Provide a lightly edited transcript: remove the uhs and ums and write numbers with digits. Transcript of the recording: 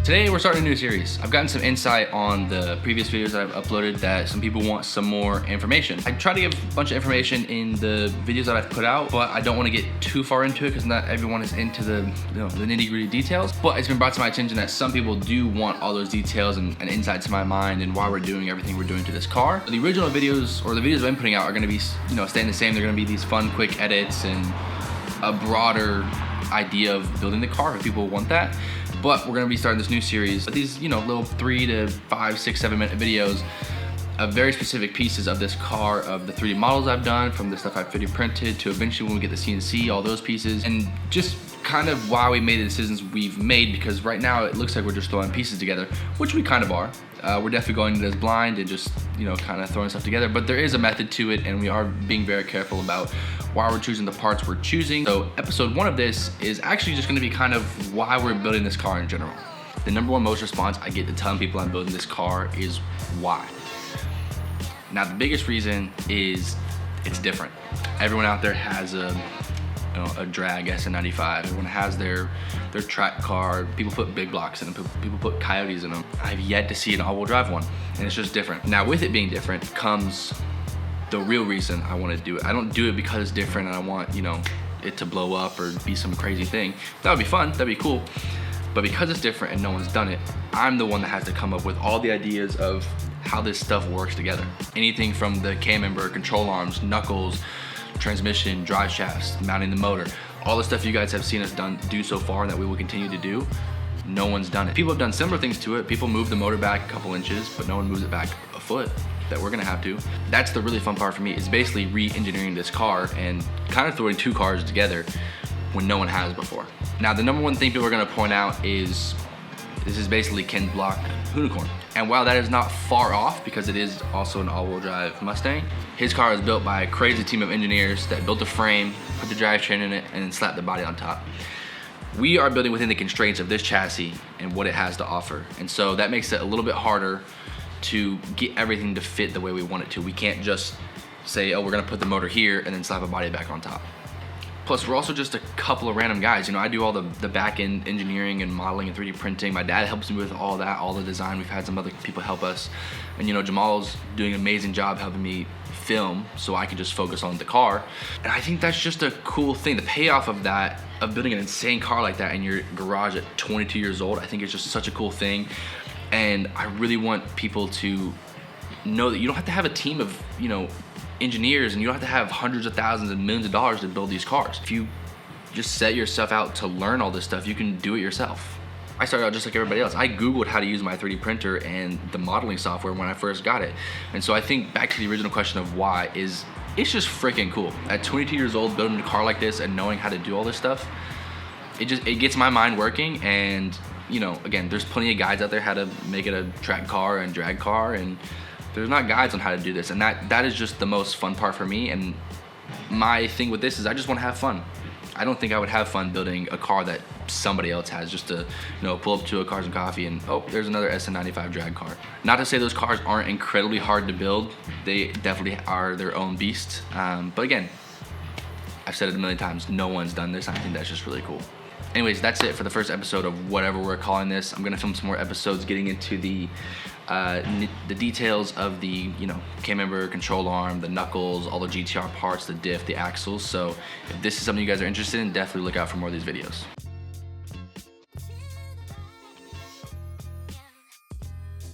Today we're starting a new series. I've gotten some insight on the previous videos that I've uploaded that some people want some more information. I try to give a bunch of information in the videos that I've put out, but I don't want to get too far into it because not everyone is into the nitty-gritty details. But it's been brought to my attention that some people do want all those details and insight to my mind and why we're doing everything we're doing to this car. The original videos, or the videos I've been putting out, are going to be staying the same. They're going to be these fun, quick edits and a broader idea of building the car if people want that. But we're gonna be starting this new series with these, little 3 to 5, 6, 7 minute videos of very specific pieces of this car, of the 3D models I've done, from the stuff I've 3D printed to eventually when we get the CNC, all those pieces, and just kind of why we made the decisions we've made, because right now it looks like we're just throwing pieces together, which we kind of are. We're definitely going into this blind and just, kind of throwing stuff together, but there is a method to it and we are being very careful about why we're choosing the parts we're choosing. So episode 1 of this is actually just gonna be kind of why we're building this car in general. The number one most response I get to telling people I'm building this car is why. Now the biggest reason is it's different. Everyone out there has a drag SN95. Everyone has their track car. People put big blocks in them. People put Coyotes in them. I've yet to see an all-wheel drive one, and it's just different. Now with it being different comes the real reason I want to do it. I don't do it because it's different and I want, it to blow up or be some crazy thing. That would be fun, that'd be cool. But because it's different and no one's done it, I'm the one that has to come up with all the ideas of how this stuff works together. Anything from the cam member, control arms, knuckles, transmission, drive shafts, mounting the motor, all the stuff you guys have seen us do so far and that we will continue to do, no one's done it. People have done similar things to it. People move the motor back a couple inches, but no one moves it back a foot. That we're gonna have to. That's the really fun part for me, is basically re-engineering this car and kind of throwing 2 cars together when no one has before. Now the number one thing people are gonna point out is this is basically Ken's block unicorn. And while that is not far off, because it is also an all-wheel drive Mustang, his car is built by a crazy team of engineers that built the frame, put the drivetrain in it, and then slapped the body on top. We are building within the constraints of this chassis and what it has to offer. And so that makes it a little bit harder to get everything to fit the way we want it to. We can't just say, oh, we're gonna put the motor here and then slap a body back on top. Plus, we're also just a couple of random guys. I do all the back-end engineering and modeling and 3D printing. My dad helps me with all that, all the design. We've had some other people help us. And Jamal's doing an amazing job helping me film so I can just focus on the car. And I think that's just a cool thing. The payoff of that, of building an insane car like that in your garage at 22 years old, I think it's just such a cool thing. And I really want people to know that you don't have to have a team of, engineers, and you don't have to have hundreds of thousands and millions of dollars to build these cars. If you just set yourself out to learn all this stuff, you can do it yourself. I started out just like everybody else. I Googled how to use my 3D printer and the modeling software when I first got it. And so I think back to the original question of why is, it's just freaking cool. At 22 years old, building a car like this and knowing how to do all this stuff, it gets my mind working. And again, there's plenty of guides out there how to make it a track car and drag car, and there's not guides on how to do this. And that is just the most fun part for me. And my thing with this is I just want to have fun. I don't think I would have fun building a car that somebody else has, just to pull up to a Cars and Coffee and, oh, there's another SN95 drag car. Not to say those cars aren't incredibly hard to build. They definitely are their own beast. But again, I've said it a million times, no one's done this. I think that's just really cool. Anyways, that's it for the first episode of whatever we're calling this. I'm gonna film some more episodes getting into the details of the cam member, control arm, the knuckles, all the GTR parts, the diff, the axles. So if this is something you guys are interested in, definitely look out for more of these videos.